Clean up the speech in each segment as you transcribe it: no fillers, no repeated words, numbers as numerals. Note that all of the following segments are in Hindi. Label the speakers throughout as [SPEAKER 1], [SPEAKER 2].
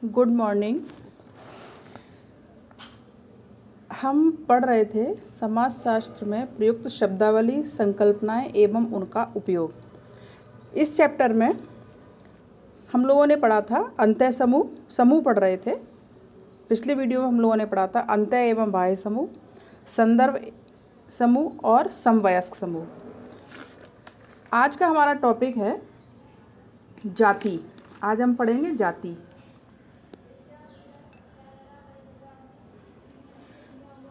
[SPEAKER 1] Good morning. हम पढ़ रहे थे समाजशास्त्र में प्रयुक्त शब्दावली, संकल्पनाएं एवं उनका उपयोग। इस चैप्टर में हम लोगों ने पढ़ा था अंतः समूह, समूह पढ़ रहे थे। पिछले वीडियो में हम लोगों ने पढ़ा था अंतः एवं बाह्य समूह, संदर्भ समूह और समवयस्क समूह। आज का हमारा टॉपिक है जाति। आज हम पढ़ेंगे जाति।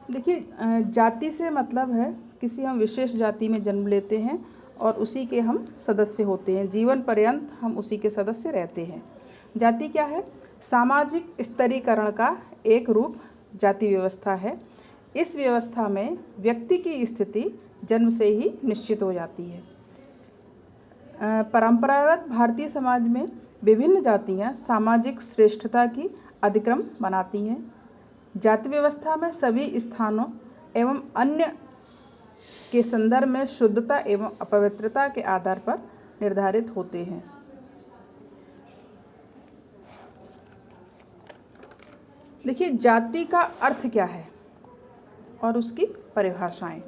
[SPEAKER 1] देखिए, जाति से मतलब है किसी हम विशेष जाति में जन्म लेते हैं और उसी के हम सदस्य होते हैं। जीवन पर्यंत हम उसी के सदस्य रहते हैं। जाति क्या है? सामाजिक स्तरीकरण का एक रूप जाति व्यवस्था है। इस व्यवस्था में व्यक्ति की स्थिति जन्म से ही निश्चित हो जाती है। परंपरागत भारतीय समाज में विभिन्न जातियां सामाजिक श्रेष्ठता की अधिक्रम बनाती हैं। जाति व्यवस्था में सभी स्थानों एवं अन्य के संदर्भ में शुद्धता एवं अपवित्रता के आधार पर निर्धारित होते हैं। देखिए, जाति का अर्थ क्या है और उसकी परिभाषाएं।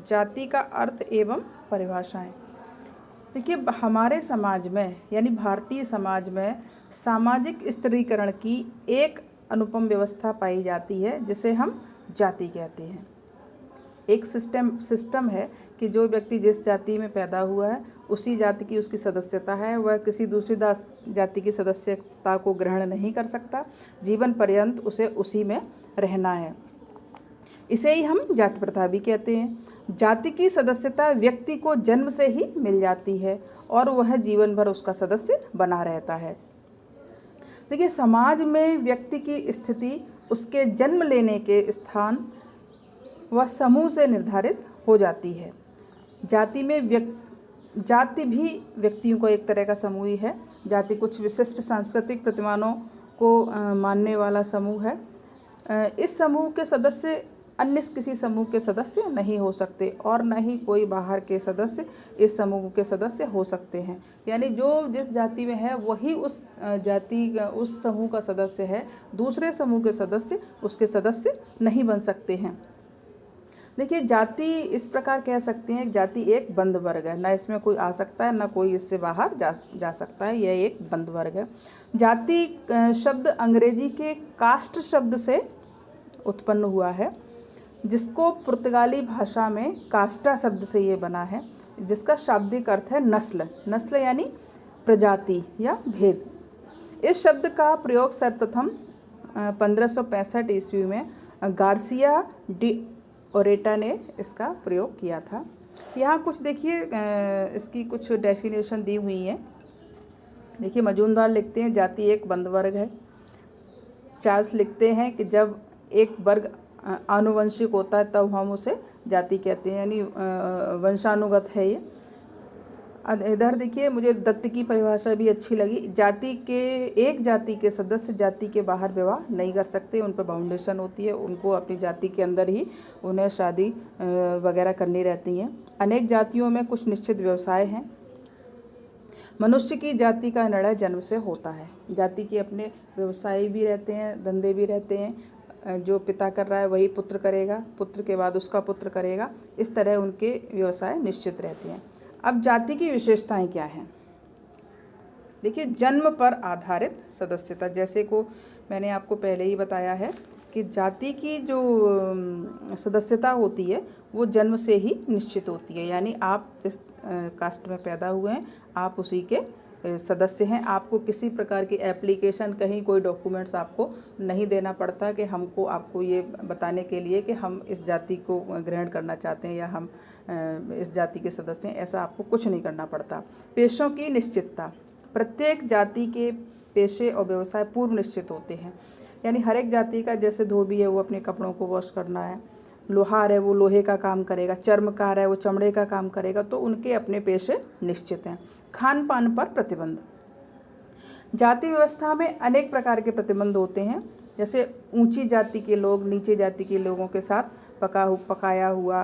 [SPEAKER 1] जाति का अर्थ एवं परिभाषाएं। देखिए, हमारे समाज में यानी भारतीय समाज में सामाजिक स्तरीकरण की एक अनुपम व्यवस्था पाई जाती है जिसे हम जाति कहते हैं। एक सिस्टम है कि जो व्यक्ति जिस जाति में पैदा हुआ है उसी जाति की उसकी सदस्यता है। वह किसी दूसरी जाति की सदस्यता को ग्रहण नहीं कर सकता। जीवन पर्यंत उसे उसी में रहना है। इसे ही हम जाति प्रथा भी कहते हैं। जाति की सदस्यता व्यक्ति को जन्म से ही मिल जाती है और वह जीवन भर उसका सदस्य बना रहता है। देखिए, समाज में व्यक्ति की स्थिति उसके जन्म लेने के स्थान व समूह से निर्धारित हो जाती है। जाति भी व्यक्तियों को एक तरह का समूह ही है। जाति कुछ विशिष्ट सांस्कृतिक प्रतिमानों को मानने वाला समूह है। इस समूह के सदस्य अन्य किसी समूह के सदस्य नहीं हो सकते और न ही कोई बाहर के सदस्य इस समूह के सदस्य हो सकते हैं। यानी जो जिस जाति में है वही उस समूह का सदस्य है। दूसरे समूह के सदस्य उसके सदस्य नहीं बन सकते हैं। देखिए, जाति इस प्रकार कह सकते हैं, जाति एक बंद वर्ग है। न इसमें कोई आ सकता है, न कोई इससे बाहर जा सकता है। यह एक बंद वर्ग है। जाति शब्द अंग्रेजी के कास्ट शब्द से उत्पन्न हुआ है, जिसको पुर्तगाली भाषा में कास्टा शब्द से ये बना है, जिसका शाब्दिक अर्थ है नस्ल। नस्ल यानी प्रजाति या भेद। इस शब्द का प्रयोग सर्वप्रथम 1565 ईस्वी में गार्सिया डी ओरेटा ने इसका प्रयोग किया था। यहाँ कुछ देखिए, इसकी कुछ डेफिनेशन दी हुई है। देखिए, मजूमदार लिखते हैं जाति एक बंद वर्ग है। चार्ल्स लिखते हैं कि जब एक वर्ग आनुवंशिक होता है तब हम उसे जाति कहते हैं, यानी वंशानुगत है ये। इधर देखिए, मुझे दत्त की परिभाषा भी अच्छी लगी। एक जाति के सदस्य जाति के बाहर विवाह नहीं कर सकते। उन पर बाउंडेशन होती है। उनको अपनी जाति के अंदर ही उन्हें शादी वगैरह करनी रहती हैं। अनेक जातियों में कुछ निश्चित व्यवसाय हैं। मनुष्य की जाति का निर्णय जन्म से होता है। जाति के अपने व्यवसाय भी रहते हैं, धंधे भी रहते हैं। जो पिता कर रहा है वही पुत्र करेगा, पुत्र के बाद उसका पुत्र करेगा। इस तरह उनके व्यवसाय निश्चित रहते हैं। अब जाति की विशेषताएं क्या हैं? देखिए, जन्म पर आधारित सदस्यता, जैसे को मैंने आपको पहले ही बताया है कि जाति की जो सदस्यता होती है वो जन्म से ही निश्चित होती है। यानी आप जिस कास्ट में पैदा हुए हैं आप उसी के सदस्य हैं। आपको किसी प्रकार की एप्लीकेशन, कहीं कोई डॉक्यूमेंट्स आपको नहीं देना पड़ता कि आपको ये बताने के लिए कि हम इस जाति को ग्रहण करना चाहते हैं या हम इस जाति के सदस्य हैं। ऐसा आपको कुछ नहीं करना पड़ता। पेशों की निश्चितता। प्रत्येक जाति के पेशे और व्यवसाय पूर्व निश्चित होते हैं। यानी हर एक जाति का, जैसे धोबी है वो अपने कपड़ों को वॉश करना है, लोहार है वो लोहे का काम करेगा, चर्मकार है वो चमड़े का काम करेगा, तो उनके अपने पेशे निश्चित हैं। खान पान पर प्रतिबंध। जाति व्यवस्था में अनेक प्रकार के प्रतिबंध होते हैं। जैसे ऊंची जाति के लोग नीचे जाति के लोगों के साथ पकाया हुआ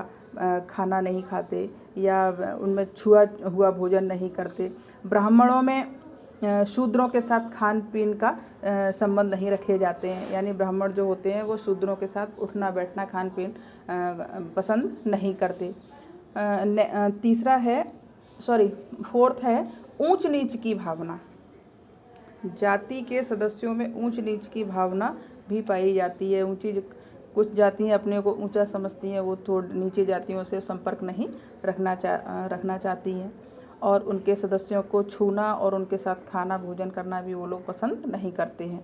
[SPEAKER 1] खाना नहीं खाते या उनमें छुआ हुआ भोजन नहीं करते। ब्राह्मणों में शूद्रों के साथ खान पीन का संबंध नहीं रखे जाते हैं, यानी ब्राह्मण जो होते हैं वो शूद्रों के साथ उठना बैठना खान पीन पसंद नहीं करते। तीसरा है फोर्थ है ऊंच नीच की भावना। जाति के सदस्यों में ऊंच नीच की भावना भी पाई जाती है। कुछ जातियाँ अपने को ऊंचा समझती हैं, वो थोड़ी नीचे जातियों से संपर्क नहीं रखना चाहती हैं, और उनके सदस्यों को छूना और उनके साथ खाना भोजन करना भी वो लोग पसंद नहीं करते हैं।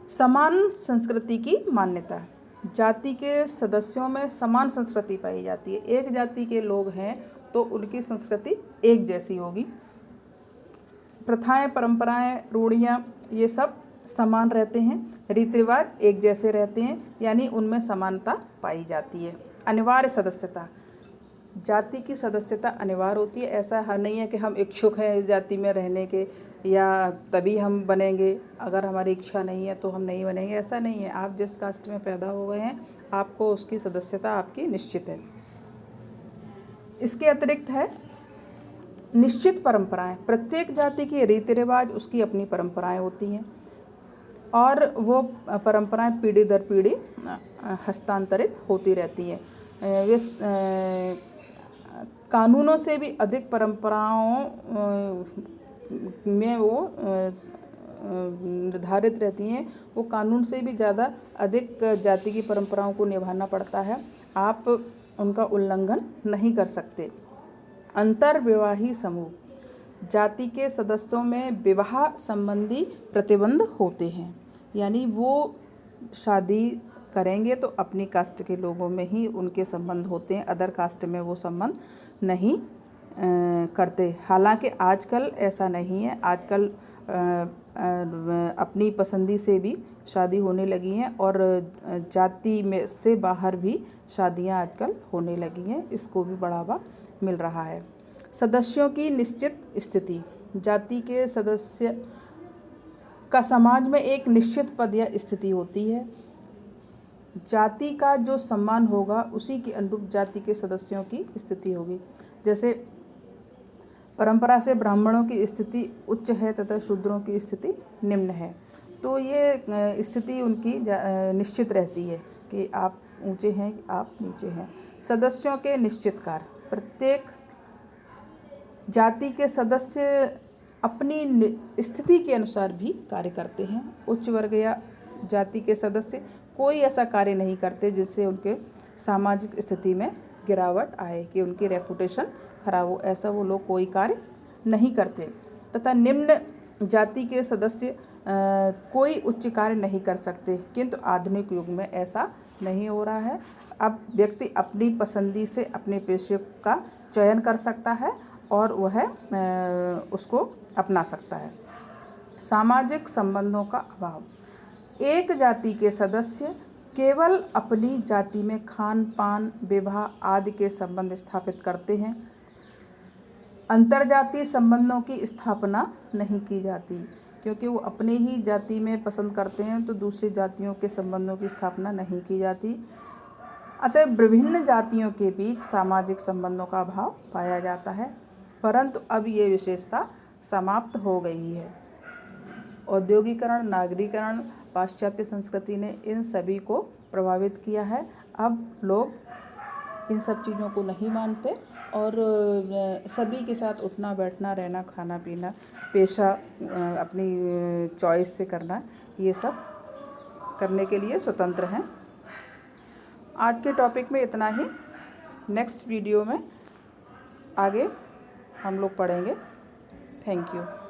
[SPEAKER 1] समान संस्कृति की मान्यता। जाति के सदस्यों में समान संस्कृति पाई जाती है। एक जाति के लोग हैं तो उनकी संस्कृति एक जैसी होगी। प्रथाएं, परंपराएं, रूढ़ियाँ ये सब समान रहते हैं। रीति रिवाज एक जैसे रहते हैं, यानी उनमें समानता पाई जाती है। अनिवार्य सदस्यता। जाति की सदस्यता अनिवार्य होती है। ऐसा नहीं है कि हम इच्छुक हैं इस जाति में रहने के या तभी हम बनेंगे, अगर हमारी इच्छा नहीं है तो हम नहीं बनेंगे, ऐसा नहीं है। आप जिस कास्ट में पैदा हो गए हैं आपको उसकी सदस्यता आपकी निश्चित है। इसके अतिरिक्त है निश्चित परंपराएं। प्रत्येक जाति के रीति रिवाज उसकी अपनी परंपराएं होती हैं और वो परंपराएं पीढ़ी दर पीढ़ी हस्तांतरित होती रहती हैं। वे कानूनों से भी अधिक परंपराओं में वो निर्धारित रहती हैं। वो कानून से भी ज़्यादा अधिक जाति की परंपराओं को निभाना पड़ता है, आप उनका उल्लंघन नहीं कर सकते। अंतर्विवाही समूह। जाति के सदस्यों में विवाह संबंधी प्रतिबंध होते हैं, यानी वो शादी करेंगे तो अपनी कास्ट के लोगों में ही उनके संबंध होते हैं, अदर कास्ट में वो संबंध नहीं करते। हालांकि आजकल ऐसा नहीं है, आजकल अपनी पसंदी से भी शादी होने लगी हैं और जाति में से बाहर भी शादियां आजकल होने लगी हैं, इसको भी बढ़ावा मिल रहा है। सदस्यों की निश्चित स्थिति। जाति के सदस्य का समाज में एक निश्चित पद या स्थिति होती है। जाति का जो सम्मान होगा उसी के अनुरूप जाति के सदस्यों की स्थिति होगी। जैसे परंपरा से ब्राह्मणों की स्थिति उच्च है तथा शूद्रों की स्थिति निम्न है, तो ये स्थिति उनकी निश्चित रहती है कि आप ऊंचे हैं, आप नीचे हैं। सदस्यों के निश्चित कार्य। प्रत्येक जाति के सदस्य अपनी स्थिति के अनुसार भी कार्य करते हैं। उच्च वर्ग या जाति के सदस्य कोई ऐसा कार्य नहीं करते जिससे उनके सामाजिक स्थिति में गिरावट आए, कि उनकी रेपुटेशन खराब हो, ऐसा वो लोग कोई कार्य नहीं करते। तथा निम्न जाति के सदस्य कोई उच्च कार्य नहीं कर सकते, किंतु आधुनिक युग में ऐसा नहीं हो रहा है। अब व्यक्ति अपनी पसंदी से अपने पेशे का चयन कर सकता है और वह उसको अपना सकता है। सामाजिक संबंधों का अभाव। एक जाति के सदस्य केवल अपनी जाति में खान पान, विवाह आदि के संबंध स्थापित करते हैं। अंतर्जातीय संबंधों की स्थापना नहीं की जाती, क्योंकि वो अपने ही जाति में पसंद करते हैं, तो दूसरी जातियों के संबंधों की स्थापना नहीं की जाती। अतः विभिन्न जातियों के बीच सामाजिक संबंधों का अभाव पाया जाता है, परंतु अब ये विशेषता समाप्त हो गई है। औद्योगिकरण, नागरीकरण, पाश्चात्य संस्कृति ने इन सभी को प्रभावित किया है। अब लोग इन सब चीज़ों को नहीं मानते और सभी के साथ उठना बैठना, रहना, खाना पीना, पेशा अपनी चॉइस से करना, ये सब करने के लिए स्वतंत्र हैं। आज के टॉपिक में इतना ही। नेक्स्ट वीडियो में आगे हम लोग पढ़ेंगे। Thank you.